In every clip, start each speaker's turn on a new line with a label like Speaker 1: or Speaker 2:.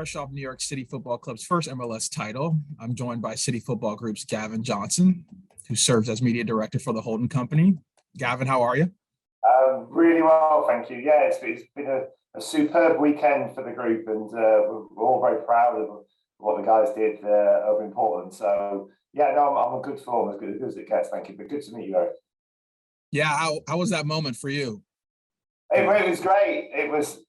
Speaker 1: fresh off New York City Football Club's first MLS title. I'm joined by City Football Group's Gavin Johnson, who serves as media director for the Holden Company. Gavin, how are you?
Speaker 2: Really well, thank you. Yeah, it's been a superb weekend for the group, and we're all very proud of what the guys did over in Portland. So, yeah, no, I'm a good form, as good as it gets, thank you. But good to meet you, Eric.
Speaker 1: Yeah, how was that moment for you?
Speaker 2: It was great. It was,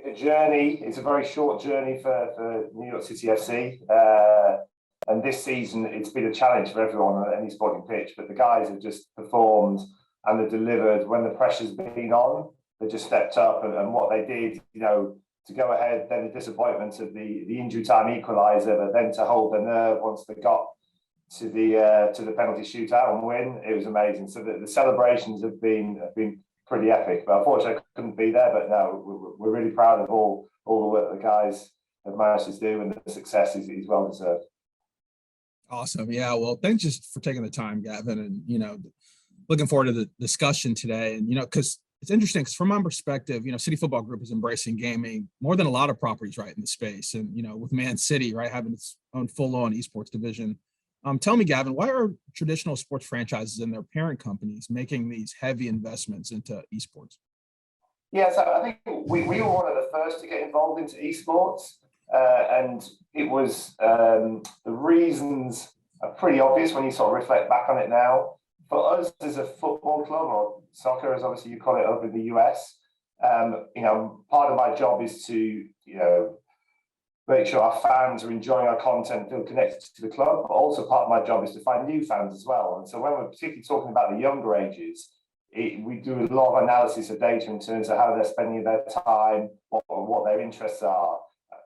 Speaker 2: a journey. It's a very short journey for New York City FC. And this season, it's been a challenge for everyone on any sporting pitch. But the guys have just performed and they delivered when the pressure's been on. They just stepped up and what they did, to go ahead. Then the disappointment of the injury time equaliser, but then to hold the nerve once they got to the penalty shootout and win, it was amazing. So the celebrations have been pretty epic. But unfortunately, I couldn't be there. But no, we're really proud of all the work the guys have managed to do, and the success is well deserved.
Speaker 1: Awesome. Yeah. Well, thanks just for taking the time, Gavin, and looking forward to the discussion today. And because it's interesting, because from my perspective, City Football Group is embracing gaming more than a lot of properties right in the space, and with Man City right having its own full-on esports division. Tell me, Gavin, why are traditional sports franchises and their parent companies making these heavy investments into esports?
Speaker 2: Yeah, so I think we were one of the first to get involved into esports, and it was the reasons are pretty obvious when you sort of reflect back on it now. For us as a football club, or soccer as obviously you call it over in the US, part of my job is to make sure our fans are enjoying our content, feel connected to the club, but also part of my job is to find new fans as well. And so when we're particularly talking about the younger ages, we do a lot of analysis of data in terms of how they're spending their time, what their interests are.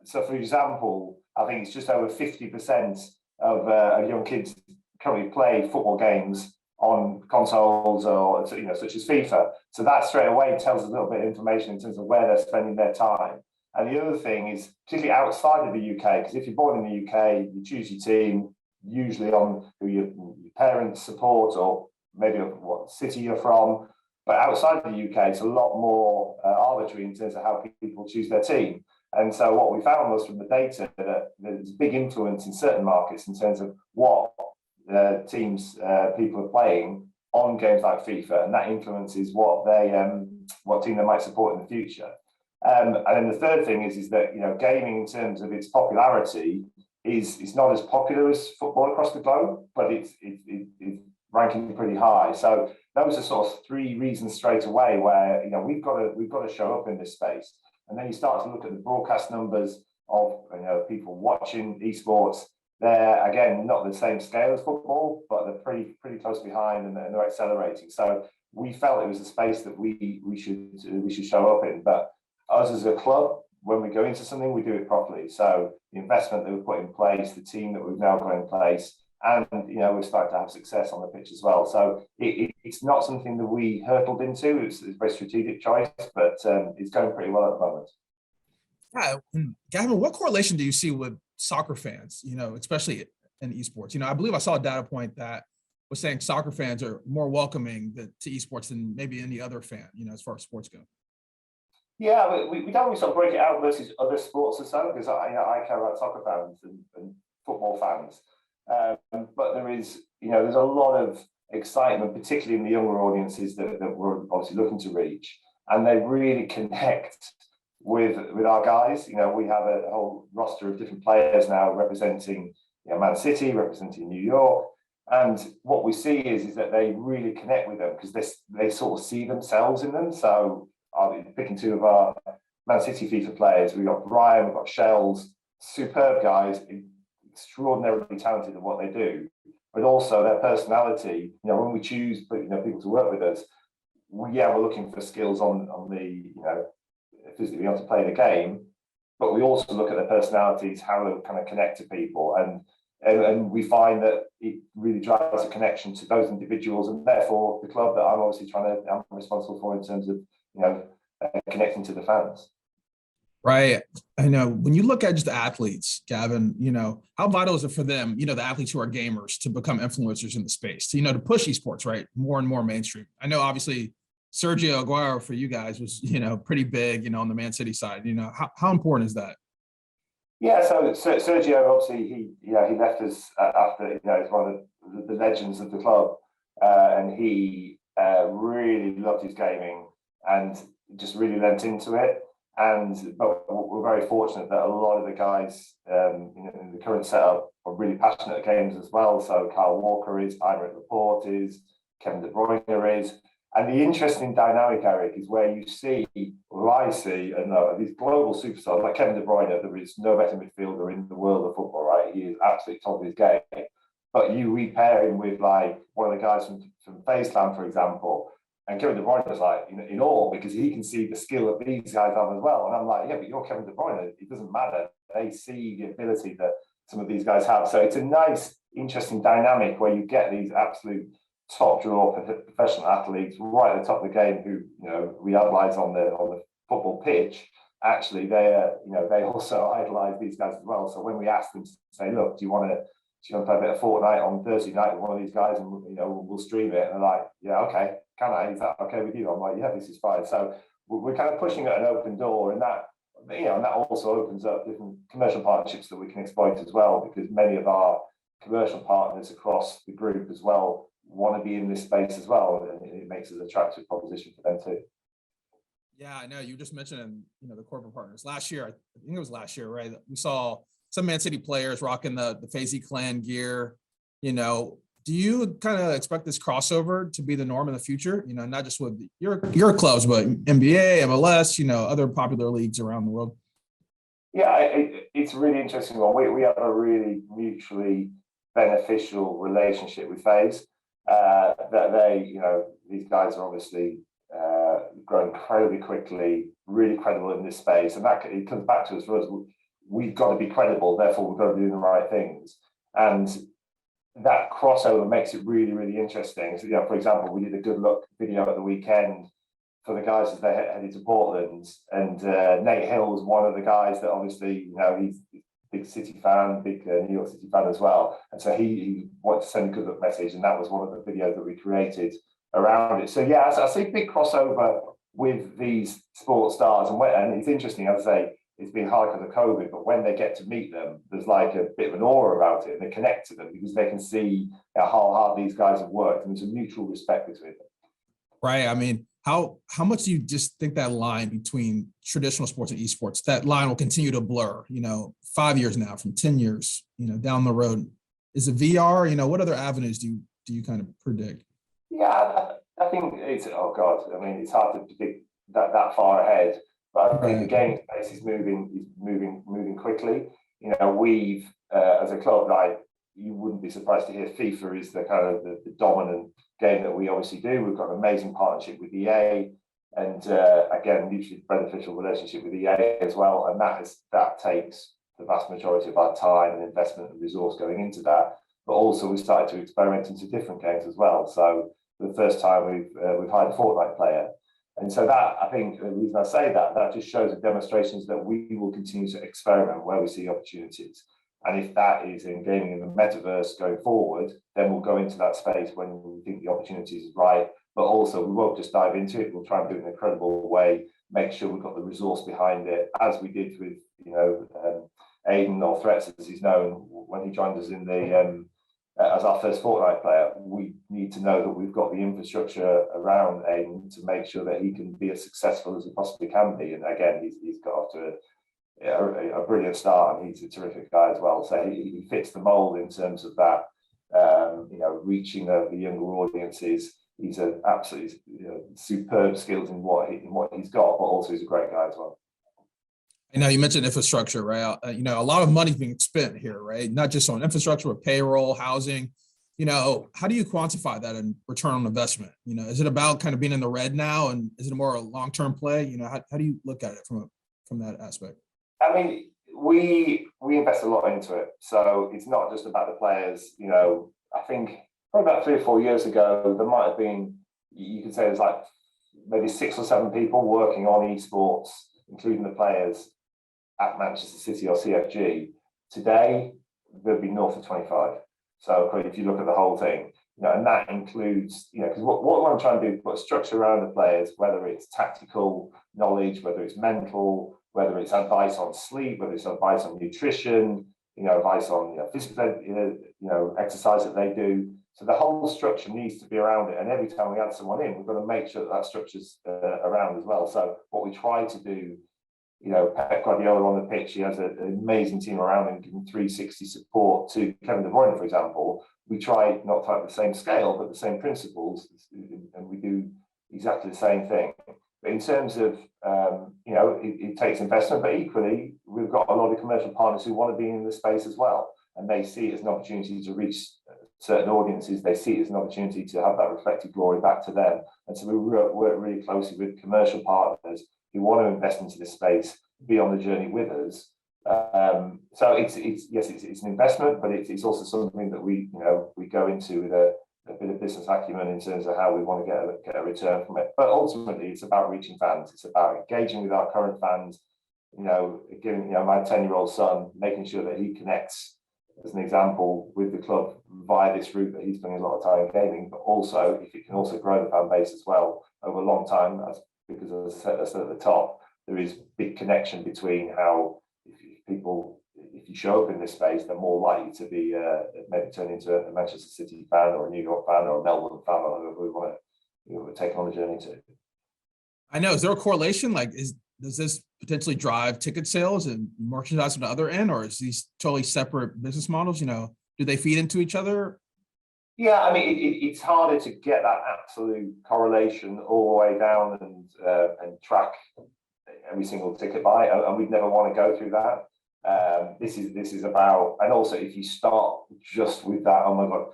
Speaker 2: So, for example, I think it's just over 50% of young kids currently play football games on consoles or such as FIFA. So that straight away tells us a little bit of information in terms of where they're spending their time. And the other thing is, particularly outside of the UK, because if you're born in the UK, you choose your team usually on who your parents support or maybe what city you're from. But outside of the UK, it's a lot more arbitrary in terms of how people choose their team. And so what we found was from the data that there's a big influence in certain markets in terms of what teams people are playing on games like FIFA, and that influences what team they might support in the future. And then the third thing is that gaming in terms of its popularity is not as popular as football across the globe, but it's ranking pretty high. So those are sort of three reasons straight away where we've got to show up in this space. And then you start to look at the broadcast numbers of people watching esports. They're again not the same scale as football, but they're pretty close behind, and they're accelerating. So we felt it was a space that we should show up in. But us as a club, when we go into something, we do it properly. So the investment that we've put in place, the team that we've now got in place, and we're starting to have success on the pitch as well. So it's not something that we hurtled into. It's a very strategic choice, but it's going pretty well at the moment.
Speaker 1: Yeah, Gavin, what correlation do you see with soccer fans? Especially in esports. I believe I saw a data point that was saying soccer fans are more welcoming to esports than maybe any other fan. As far as sports go.
Speaker 2: Yeah, we don't really sort of break it out versus other sports or so, because I care about soccer fans and football fans. But there's a lot of excitement, particularly in the younger audiences that we're obviously looking to reach, and they really connect with our guys. We have a whole roster of different players now representing Man City, representing New York, and what we see is that they really connect with them because they sort of see themselves in them. So I'll be picking two of our Man City FIFA players. We've got Brian, we've got Shells, superb guys, extraordinarily talented at what they do, but also their personality. When we choose people to work with us, we're looking for skills on the physically being able to play the game, but we also look at their personalities, how they kind of connect to people, and we find that it really drives a connection to those individuals, and therefore the club that I'm responsible for in terms of connecting to the fans.
Speaker 1: Right. I know when you look at just athletes, Gavin, how vital is it for them, the athletes who are gamers to become influencers in the space, to push esports, right, more and more mainstream? I know obviously Sergio Aguero for you guys was, pretty big, on the Man City side. How important is that?
Speaker 2: Yeah, so Sergio, obviously, he left us after, he's one of the legends of the club, and he really loved his gaming and just really lent into it. But we're very fortunate that a lot of the guys in the current setup are really passionate at games as well. So Kyle Walker is, Aymeric Laporte is, Kevin De Bruyne is. And the interesting dynamic, Eric, is where you see, or I see, these global superstars like Kevin De Bruyne. There is no better midfielder in the world of football, right? He is absolutely top of his game. But you repair him with like one of the guys from FaceTime, for example, and Kevin De Bruyne was like in awe because he can see the skill that these guys have as well. And I'm like, yeah, but you're Kevin De Bruyne. It doesn't matter. They see the ability that some of these guys have. So it's a nice, interesting dynamic where you get these absolute top draw professional athletes right at the top of the game who we idolize on the football pitch. Actually, they also idolize these guys as well. So when we ask them to say, look, do you want to play a bit of Fortnite on Thursday night with one of these guys, and we'll stream it? And they're like, yeah, okay, can I? Is that okay with you? I'm like, yeah, this is fine. So we're kind of pushing at an open door, and that and that also opens up different commercial partnerships that we can exploit as well, because many of our commercial partners across the group as well want to be in this space as well, and it makes it an attractive proposition for them too.
Speaker 1: Yeah, I know. You just mentioned, the corporate partners. Last year, I think it was last year, right? We saw some Man City players rocking the FaZe Clan gear. Do you kind of expect this crossover to be the norm in the future? Not just with your clubs, but NBA, MLS, other popular leagues around the world.
Speaker 2: Yeah, it's a really interesting one. We have a really mutually beneficial relationship with FaZe. That these guys are obviously grown incredibly quickly, really credible in this space, and that it comes back to us. For us, we've got to be credible, therefore we've got to do the right things, and that crossover makes it really, really interesting. So, for example, we did a good look video at the weekend for the guys as they headed to Portland, and Nate Hill was one of the guys that obviously, he's a big City fan, big New York City fan as well, and so he wanted to send a good look message, and that was one of the videos that we created around it. So yeah, I see big crossover with these sports stars, and it's interesting, as I say, it's been hard because of COVID, but when they get to meet them, there's like a bit of an aura about it, and they connect to them because they can see how hard these guys have worked, and there's a mutual respect between them.
Speaker 1: Right. I mean, how much do you just think that line between traditional sports and esports, that line will continue to blur, 5 years now, from 10 years, down the road? Is it VR? What other avenues do you kind of predict?
Speaker 2: Yeah, I think it's, oh God, I mean, it's hard to predict that far ahead, but I think the gaming space is moving quickly. We've, as a club, like, you wouldn't be surprised to hear FIFA is the kind of the dominant game that we obviously do. We've got an amazing partnership with EA, and again, mutually beneficial relationship with EA as well, and that takes the vast majority of our time and investment and resource going into that. But also we started to experiment into different games as well. So for the first time, we've hired a Fortnite player, and so that, I think, the reason I say that just shows the demonstrations that we will continue to experiment where we see opportunities. And if that is in gaming in the metaverse going forward, then we'll go into that space when we think the opportunity is right. But also, we won't just dive into it. We'll try and do it in an incredible way, make sure we've got the resource behind it, as we did with, Aiden, or Threats as he's known, when he joined us in the as our first Fortnite player. We need to know that we've got the infrastructure around Aiden to make sure that he can be as successful as he possibly can be. And again, he's got off to a brilliant start, and he's a terrific guy as well. So he fits the mold in terms of that, reaching the younger audiences. He's an absolutely superb skills in what he's got, but also he's a great guy as well.
Speaker 1: You mentioned infrastructure, right? A lot of money's being spent here, right? Not just on infrastructure, but payroll, housing. How do you quantify that in return on investment? Is it about kind of being in the red now, and is it more a long-term play? How do you look at it from that aspect?
Speaker 2: I mean, we invest a lot into it, so it's not just about the players. I think probably about 3 or 4 years ago, there might have been, you could say there's like maybe 6 or 7 people working on esports, including the players, at Manchester City or CFG. Today, there'd be north of 25. So if you look at the whole thing, and that includes, because what I'm trying to do is put a structure around the players, whether it's tactical knowledge, whether it's mental, whether it's advice on sleep, whether it's advice on nutrition, advice on physical, exercise that they do. So the whole structure needs to be around it. And every time we add someone in, we've got to make sure that structure's around as well. So what we try to do, Pep Guardiola on the pitch, he has an amazing team around him, giving 360 support to Kevin De Bruyne, for example. We try not to have the same scale, but the same principles, and we do exactly the same thing. But in terms of, it takes investment, but equally, we've got a lot of commercial partners who want to be in the space as well. And they see it as an opportunity to reach certain audiences. They see it as an opportunity to have that reflected glory back to them. And so we work really closely with commercial partners who want to invest into this space, be on the journey with us. So it's an investment, but it's also something that we go into with a bit of business acumen in terms of how we want to get a return from it. But ultimately, it's about reaching fans. It's about engaging with our current fans. Giving my 10-year-old son, making sure that he connects, as an example, with the club via this route that he's spending a lot of time gaming. But also, if it can also grow the fan base as well over a long time, because as I said at the top, there is big connection between how if you show up in this space, they're more likely to be maybe turn into a Manchester City fan or a New York fan or a Melbourne fan, or whoever we want to take on the journey to.
Speaker 1: I know. Is there a correlation? Does this potentially drive ticket sales and merchandise on the other end, or is these totally separate business models? Do they feed into each other?
Speaker 2: Yeah, I mean, it's harder to get that absolute correlation all the way down and track every single ticket buy, and we'd never want to go through that. This is about, and also if you start just with that, oh my god,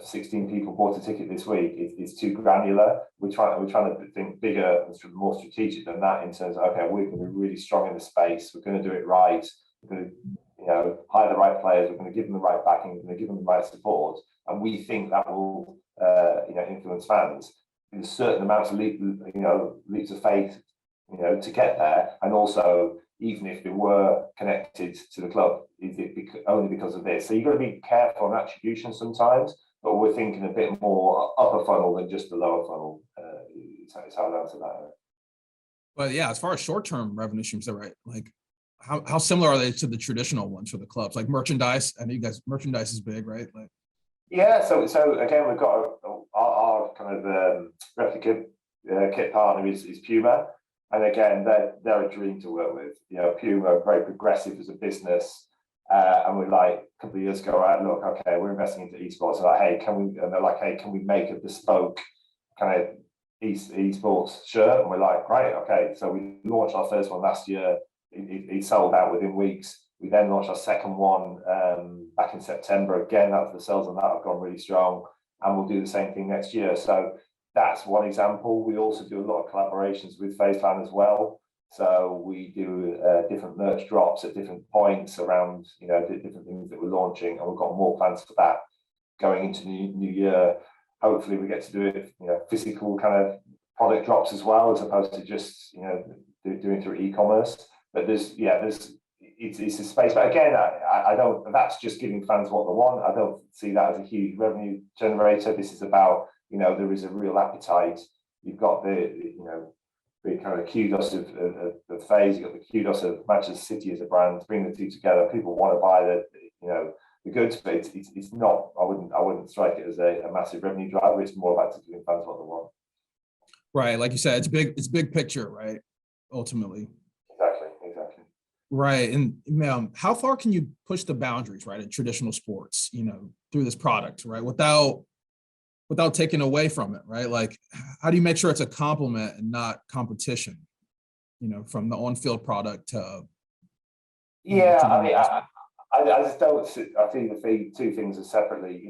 Speaker 2: 16 people bought a ticket this week, it's too granular. We're trying to think bigger and more strategic than that, in terms of, okay, we're going to be really strong in the space, we're going to do it right, we're going to hire the right players, we're going to give them the right backing, we're going to give them the right support, and we think that will influence fans. There's certain amounts of leaps of faith to get there. And also, even if they were connected to the club, is it only because of this? So you've got to be careful on attribution sometimes, but we're thinking a bit more upper funnel than just the lower funnel. It's how to answer that.
Speaker 1: But yeah, as far as short-term revenue streams, they're right. How similar are they to the traditional ones for the clubs? Like merchandise, I know you guys, merchandise is big, right?
Speaker 2: Yeah, so again, we've got our kind of replica kit partner is Puma. And again, they're a dream to work with. Puma are very progressive as a business, and we're like, a couple of years ago, right, look, okay, we're investing into esports. And hey, and they're like, hey, can we make a bespoke kind of esports shirt? And we're like, right, okay. So we launched our first one last year. It sold out within weeks. We then launched our second one back in September. Again, the sales on that have gone really strong, and we'll do the same thing next year. So that's one example. We also do a lot of collaborations with FaceTime as well. So we do different merch drops at different points around, different things that we're launching, and we've got more plans for that going into new year. Hopefully, we get to do it, physical kind of product drops as well, as opposed to just, doing through e-commerce. But it's a space. But again, I don't. That's just giving fans what they want. I don't see that as a huge revenue generator. This is about, there is a real appetite. You've got the kind of kudos of FaZe, you've got the kudos of Manchester City as a brand. Bring the two together, people want to buy the goods, but it's not. I wouldn't strike it as a massive revenue driver. It's more about giving fans what they want.
Speaker 1: Right, like you said, it's big picture, right? Ultimately.
Speaker 2: Exactly.
Speaker 1: Right, and how far can you push the boundaries, right, in traditional sports, through this product, right, without taking away from it, right? How do you make sure it's a complement and not competition, from the on-field product to?
Speaker 2: Yeah, I mean, I just don't. I think the two things are separately.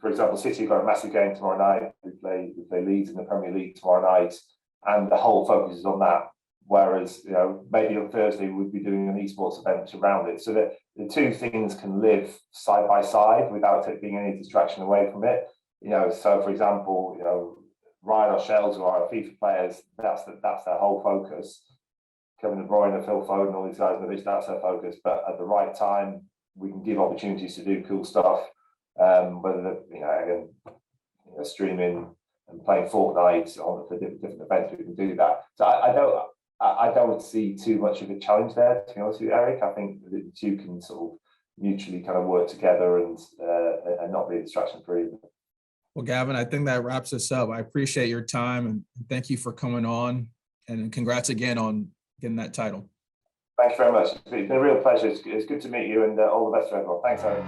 Speaker 2: For example, City have got a massive game tomorrow night. We play Leeds in the Premier League tomorrow night, and the whole focus is on that. Whereas, maybe on Thursday we'd be doing an esports event around it. So that the two things can live side by side without it being any distraction away from it. So for example, Ryan or Shells, who are our FIFA players, that's their whole focus. Kevin De Bruyne, Phil Foden, all these guys on the pitch, that's their focus. But at the right time, we can give opportunities to do cool stuff whether again, streaming and playing Fortnite on for different events, we can do that. So I don't see too much of a challenge there, to be honest with you, Eric. I think that the two can sort of mutually kind of work together and not be a distraction for either.
Speaker 1: Well, Gavin, I think that wraps us up. I appreciate your time and thank you for coming on, and congrats again on getting that title.
Speaker 2: Thank you very much. It's been a real pleasure. It's good to meet you, and all the best to everyone. Thanks, Eric.